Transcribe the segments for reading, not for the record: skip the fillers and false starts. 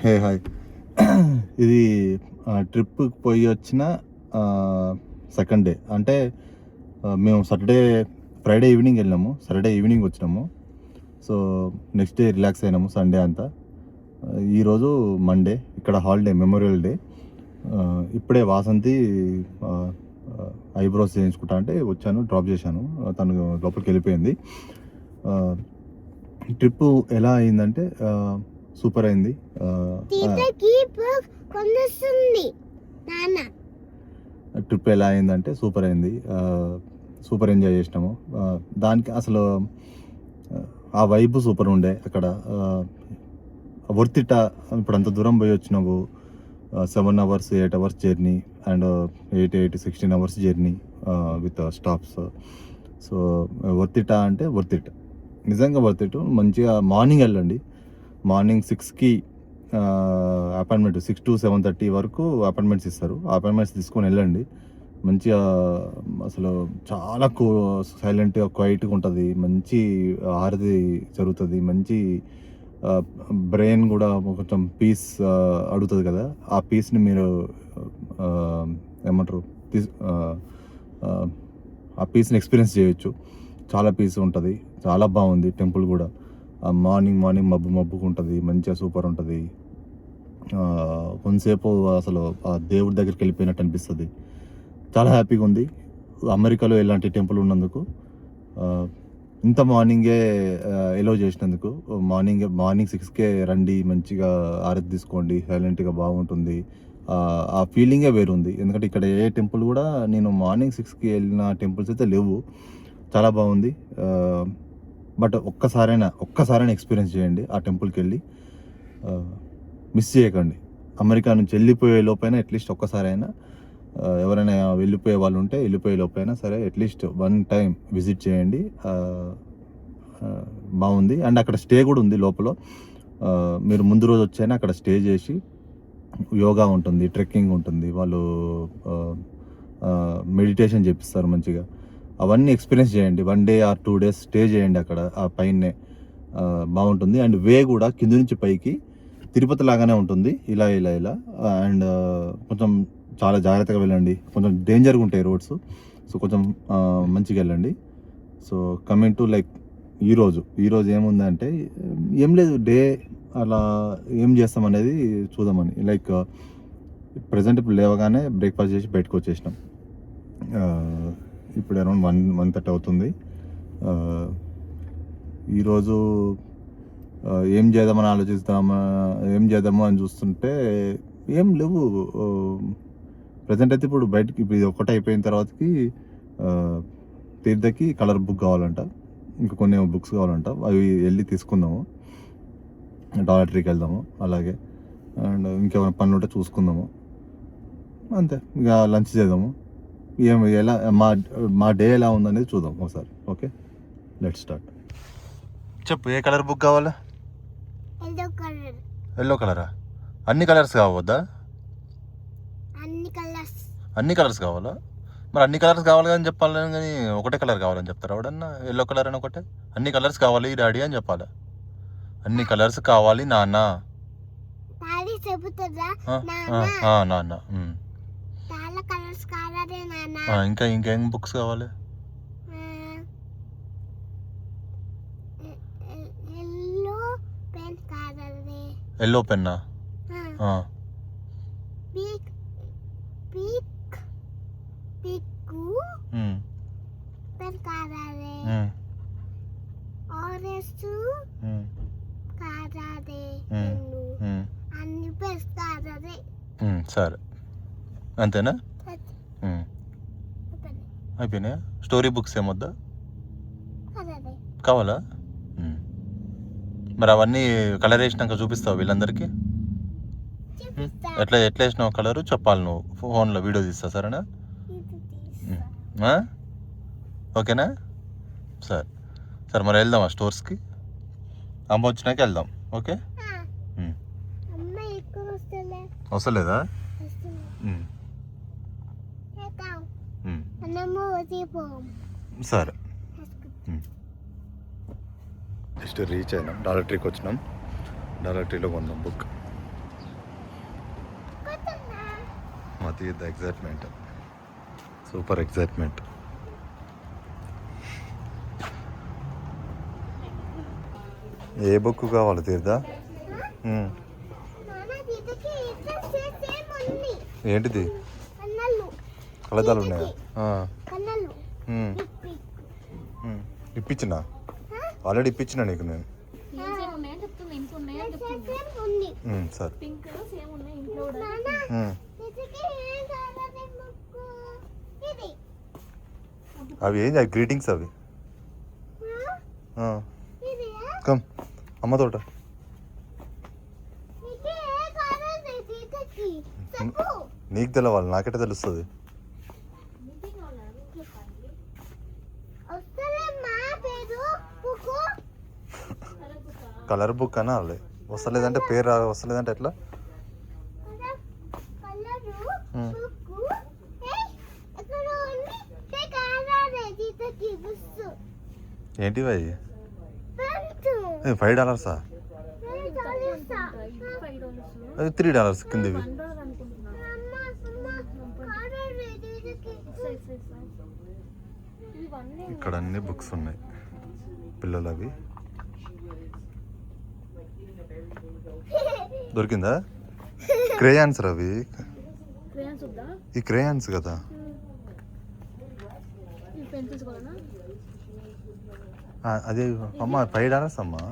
Hey hi. ఇది ట్రిప్కి పోయి వచ్చిన సెకండ్ డే. అంటే మేము ఫ్రైడే ఈవినింగ్ వెళ్ళినాము, సాటర్డే ఈవినింగ్ వచ్చినాము. సో నెక్స్ట్ డే రిలాక్స్ అయినాము సండే అంతా. ఈరోజు మండే, ఇక్కడ హాలిడే, మెమోరియల్ డే. ఇప్పుడే వాసంతి ఐబ్రోస్ చేయించుకుంటా అంటే వచ్చాను, డ్రాప్ చేశాను. తను లోపలికి వెళ్ళిపోయింది. ట్రిప్ ఎలా అయిందంటే సూపర్ అయింది. ట్రిప్ ఎలా అయిందంటే సూపర్ అయింది. సూపర్ ఎంజాయ్ చేసినాము. దానికి అసలు ఆ వైబ్ సూపర్ ఉండే అక్కడ. వర్తిట ఇప్పుడు అంత దూరం పోయి వచ్చినావు. 7 hours 8 hours journey and 16 hours journey with stops. So worth it అంటే వర్తిట్, నిజంగా వర్తిట్. మంచిగా మార్నింగ్ వెళ్ళండి. మార్నింగ్ 6కి అపాయింట్మెంట్, 6 to 7:30 వరకు అపాయింట్మెంట్స్ ఇస్తారు. అపాయింట్మెంట్స్ తీసుకొని వెళ్ళండి. మంచిగా అసలు చాలా సైలెంట్గా క్వైట్గా ఉంటుంది. మంచి హారతి జరుగుతుంది. మంచి బ్రెయిన్ కూడా కొంచెం పీస్ అడుగుతుంది కదా, ఆ పీస్ని మీరు ఏమంటారు ఆ పీస్ని ఎక్స్పీరియన్స్ చేయొచ్చు. చాలా పీస్ ఉంటుంది, చాలా బాగుంది. టెంపుల్ కూడా మార్నింగ్ మబ్బుగా ఉంటుంది, మంచిగా సూపర్ ఉంటుంది. కొంతసేపు అసలు ఆ దేవుడి దగ్గరికి వెళ్ళిపోయినట్టు అనిపిస్తుంది. చాలా హ్యాపీగా ఉంది. అమెరికాలో ఇలాంటి టెంపుల్ ఉన్నందుకు, ఇంత మార్నింగే ఎలో చేసినందుకు. మార్నింగ్ 6కే రండి, మంచిగా ఆరతి తీసుకోండి, సైలెంట్గా బాగుంటుంది. ఆ ఫీలింగే వేరుంది. ఎందుకంటే ఇక్కడ ఏ టెంపుల్ కూడా నేను మార్నింగ్ 6కి వెళ్ళిన టెంపుల్స్ అయితే లేవు. చాలా బాగుంది. బట్ ఒక్కసారైనా ఎక్స్పీరియన్స్ చేయండి ఆ టెంపుల్కి వెళ్ళి. మిస్ చేయకండి. అమెరికా నుంచి వెళ్ళిపోయే లోపైనా అట్లీస్ట్ ఒక్కసారైనా, ఎవరైనా వెళ్ళిపోయే వాళ్ళు ఉంటే వెళ్ళిపోయే లోపైనా సరే అట్లీస్ట్ 1 time విజిట్ చేయండి. బాగుంది. అండ్ అక్కడ స్టే కూడా ఉంది లోపల. మీరు ముందు రోజు వచ్చైనా అక్కడ స్టే చేసి యోగా ఉంటుంది, ట్రెక్కింగ్ ఉంటుంది, వాళ్ళు మెడిటేషన్ చేపిస్తారు మంచిగా. అవన్నీ ఎక్స్పీరియన్స్ చేయండి. 1 day or 2 days స్టే చేయండి అక్కడ, ఆ పైనే. బాగుంటుంది. అండ్ వే కూడా కింద నుంచి పైకి తిరుపతి లాగానే ఉంటుంది, ఇలా. అండ్ కొంచెం చాలా జాగ్రత్తగా వెళ్ళండి. కొంచెం డేంజర్గా ఉంటాయి రోడ్స్. సో కొంచెం మంచిగా వెళ్ళండి. సో కమింగ్ టు లైక్ ఈరోజు ఏముందంటే ఏం లేదు, డే అలా ఏం చేస్తాం అనేది చూద్దామని. లైక్ ప్రజెంట్ ఇప్పుడు లేవగానే బ్రేక్ఫాస్ట్ చేసి బయటకు వచ్చేసినాం. ఇప్పుడు అరౌండ్ 1:30 అవుతుంది. ఈరోజు ఏం చేద్దాము అని చూస్తుంటే ఏం లేవు. ప్రజెంట్ అయితే ఇప్పుడు బయటకి ఇది ఒకటి అయిపోయిన తర్వాతకి తీర్థకి కలర్ బుక్ కావాలంట, ఇంకా కొన్ని బుక్స్ కావాలంట. అవి వెళ్ళి తీసుకుందాము. డాలర్ ట్రీకి వెళ్దాము. అలాగే అండ్ ఇంకేమైనా పనులు ఉంటే చూసుకుందాము. అంతే. ఇక లంచ్ చేద్దాము. ఎలా మా డే ఎలా ఉందనేది చూద్దాం ఒకసారి. Okay, let's start. చెప్పు, ఏ కలర్ బుక్ కావాలా? ఎల్లో కలరా? అన్ని కలర్స్ కావద్దా? అన్ని కలర్స్ కావాలా? మరి అన్ని కలర్స్ కావాలి అని చెప్పాలని, కానీ ఒకటే కలర్ కావాలని చెప్తారా ఎవడన్నా? ఎల్లో కలర్ అని ఒకటే, అన్ని కలర్స్ కావాలి డాడీ అని చెప్పాలా? అన్ని కలర్స్ కావాలి నాన్న. నాన్న. ఇంకేం బుక్స్ కావాలి? ఎల్లో పెన్నా? సరే, అంతేనా? అయిపోయినాయా? స్టోరీ బుక్స్ ఏమొద్దా? కావాలా? మరి అవన్నీ కలర్ వేసినాక చూపిస్తావు వీళ్ళందరికీ? ఎట్లా వేసినావు కలరు చెప్పాలి నువ్వు. ఫోన్లో వీడియో తీస్తా, సరేనా? ఓకేనా? సరే మరి వెళ్దామా స్టోర్స్కి? అమ్మ వచ్చినాక వెళ్దాం. ఓకే, వస్తలేదా? సరే. జస్ట్ రీచ్ అయినాం, డాలర్ ట్రీకి వచ్చినాం. డాలర్ ట్రీలో కొందాం బుక్. మా తీర్థ ఎగ్జైట్మెంట్, సూపర్ ఎగ్జైట్మెంట్. ఏ బుక్ కావాలి తీర్థ? ఏంటిది? కళ్ళద్దాలు ఉన్నాయా? ఇప్పించినా, ఆల్రెడీ ఇప్పించినా నీకు నేను. సరే అవి ఏంటి? అవి గ్రీటింగ్స్ అవి. కమ్ అమ్మ తోట. నీకు తెలవాలి, నాకెట తెలుస్తుంది? కలర్ బుక్ అని అవ్వలే. వస్తలేదంటే పేరు వస్తలేదంటే ఎట్లా? ఏంటివి అవి? $5 అది $3 కిందవి. ఇక్కడ అన్ని బుక్స్ ఉన్నాయి పిల్లలవి. దొరికిందా? క్రేయాన్స్ రవి, ఈ క్రేయాన్స్ కదా. అదే అమ్మ $5 అమ్మా.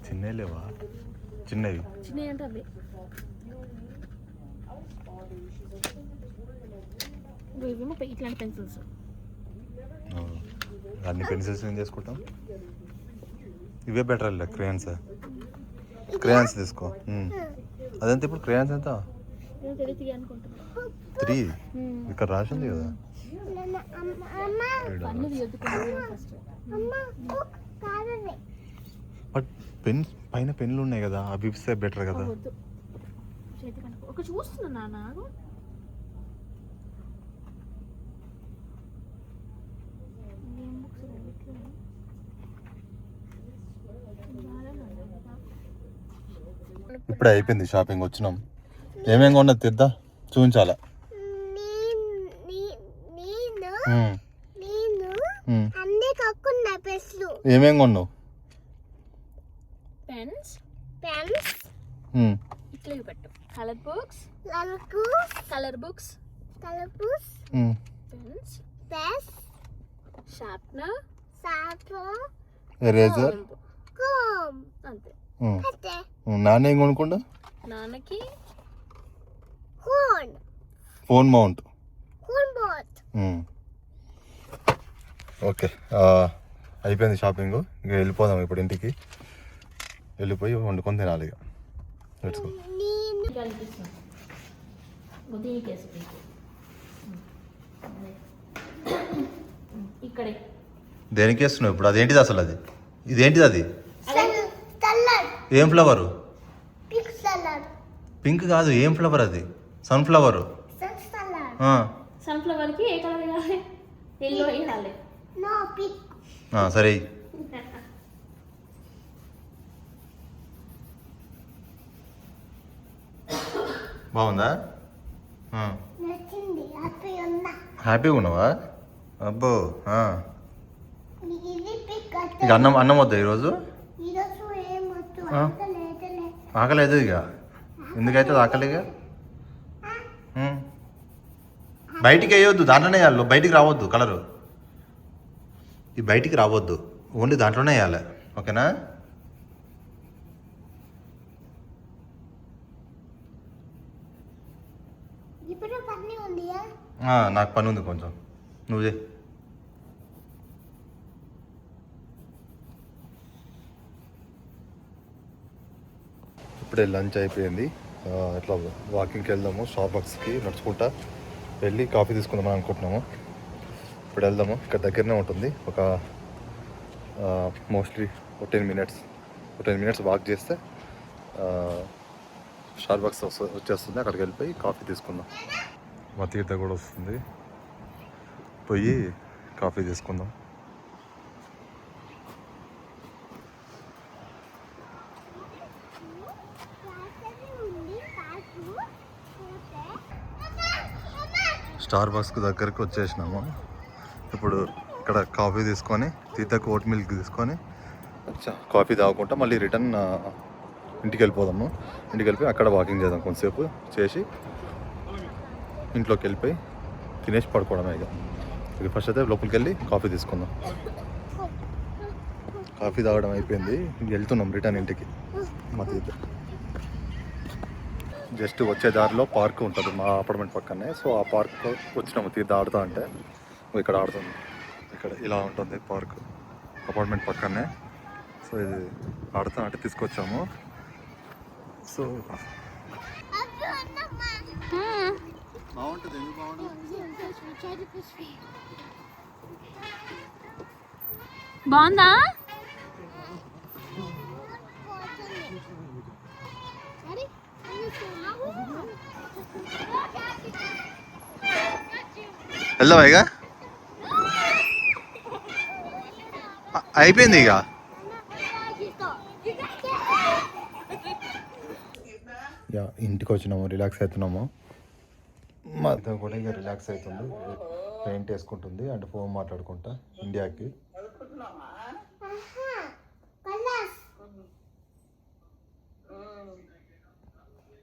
చిన్నవి లేవా? చిన్నవి ఇట్లాంటి పెన్సిల్స్. అన్ని పెన్సిల్స్ ఏం చేసుకుంటాం? ఇవే బెటర్ అല്ല. క్రేయాన్స్, క్రేయాన్స్ తీసుకో. అదంతా ఇప్పుడు క్రేయాన్స్ ఎంత? 3 ఇక్కడ రాసింది కదా. బట్ పెన్ పైన పెన్లు ఉన్నాయి కదా, అవి ఇస్తే బెటర్ కదా. ఒక చూస్తున్నా నాకు ఇప్పుడే అయిపోయింది షాపింగ్, వచ్చినాం. ఏమేమి కొన్నది తెద్దా చూపించాలా? ఏమేమి కొన్నావు? పెన్స్, ఇట్లా పెట్టు. Colour books, pens, sharpener, eraser, అంతే. నాన్న ఏం కొనుక్కుండా? నాన్నకి ఫోన్ మౌంట్. ఓకే, అయిపోయింది షాపింగ్. ఇంకా వెళ్ళిపోదాం ఇప్పుడు ఇంటికి. వెళ్ళిపోయి వండుకొని తినాలి ఇక. Let's go. ఇక్కడే దేనికి వేస్తున్నావు ఇప్పుడు? అదేంటిది అసలు? అది ఇదేంటిది? అది ఏం ఫ్లవరు? పింక్ కాదు, ఏం ఫ్లవర్ అది? సన్ఫ్లవర్. సన్ఫ్లవర్కి ఏ కలర్ వేయాలి? ఎల్లో వేయాలి. సరే. బాగుందా? హ్యాపీగా ఉన్నావా? అబ్బో. ఇక అన్నం వద్దా ఈరోజు? ఆకలేదు ఇక. ఎందుకైతే ఆకలిగా. బయటికి వేయొద్దు, దాంట్లోనే వేయాలి. బయటికి రావద్దు కలరు. ఈ బయటికి రావద్దు, ఓన్లీ దాంట్లోనే వేయాలి. ఓకేనా? నాకు పని ఉంది కొంచెం, నువ్వు చే. ఇప్పుడే లంచ్ అయిపోయింది. ఇట్లా వాకింగ్కి వెళ్దాము, స్టార్బక్స్కి నడుచుకుంటా వెళ్ళి కాఫీ తీసుకుందామని అనుకుంటున్నాము. ఇప్పుడు వెళ్దాము. ఇక్కడ దగ్గరనే ఉంటుంది. ఒక మోస్ట్లీ 10 మినిట్స్ వాక్ చేస్తే స్టార్బక్స్ వచ్చేస్తుంది. అక్కడికి వెళ్ళిపోయి కాఫీ తీసుకుందాం. మా తీర్థ కూడా వస్తుంది, పోయి కాఫీ తీసుకుందాం. స్టార్ బక్స్కి దగ్గరికి వచ్చేసినాము. ఇప్పుడు ఇక్కడ కాఫీ తీసుకొని తీతకు ఓట్ మిల్క్ తీసుకొని కాఫీ తాగుకుంటా మళ్ళీ రిటర్న్ ఇంటికి వెళ్ళిపోదాము. ఇంటికి వెళ్ళిపోయి అక్కడ వాకింగ్ చేద్దాం కొంతసేపు చేసి ఇంట్లోకి వెళ్ళిపోయి తినేసి పడుకోవడమే. ఇక ఫస్ట్ అయితే లోపలికి వెళ్ళి కాఫీ తీసుకుందాం. కాఫీ తాగడం అయిపోయింది, వెళ్తున్నాం రిటర్న్ ఇంటికి. మా తీత జస్ట్ వచ్చే దారిలో పార్క్ ఉంటుంది మా అపార్ట్మెంట్ పక్కనే. సో ఆ పార్క్ వచ్చినాము తీర్థ ఆడుతా అంటే ఇక్కడ ఆడుతుంది. ఇక్కడ ఇలా ఉంటుంది పార్క్ అపార్ట్మెంట్ పక్కనే. సో ఇది ఆడుతా అంటే తీసుకొచ్చాము. సో బాగుంటుంది. ఎందుకు బాగుందా? వెళ్దామా ఇక? అయిపోయింది ఇక. ఇంటికి వచ్చినాము, రిలాక్స్ అవుతున్నాము. మా అత్త కూడా ఇక రిలాక్స్ అవుతుంది, పెయింట్ వేసుకుంటుంది అండ్ ఫోన్ మాట్లాడుకుంటా ఇండియాకి.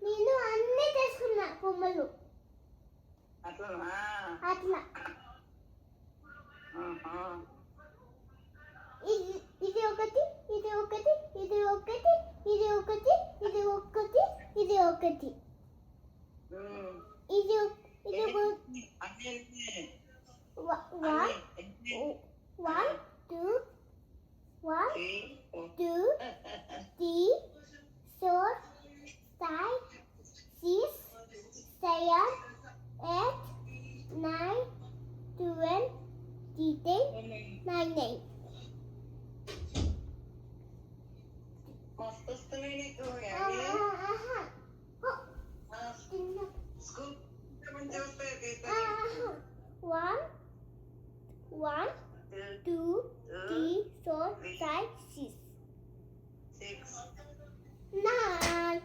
నేను అన్నీ తీసుకున్నా బొమ్మలు అట్లా. ఇది ఒకటి, ఇది ఒకటి, ఇది ఒకటి, ఇది ఒకటి, ఇది ఒకటి, ఇది ఒకటి, ఇది వన్ టూ 3 4 5 6 7 8 9 12 13 19. One, 2, 3, 4, 5, 6. 9.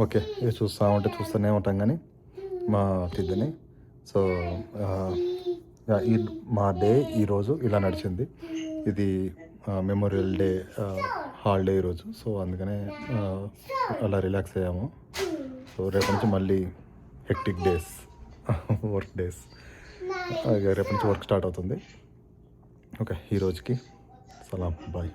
ఓకే, ఇది చూస్తూనే ఉంటాం కానీ మా తిద్దని. సో మా డే ఈరోజు ఇలా నడిచింది. ఇది మెమోరియల్ డే హాలిడే ఈరోజు. సో అందుకనే అలా రిలాక్స్ అయ్యాము. సో రేపటి నుంచి మళ్ళీ హెక్టిక్ డేస్, వర్క్ డేస్. రేపటి నుంచి వర్క్ స్టార్ట్ అవుతుంది. ఓకే, ఈ రోజుకి సలాం, బాయ్.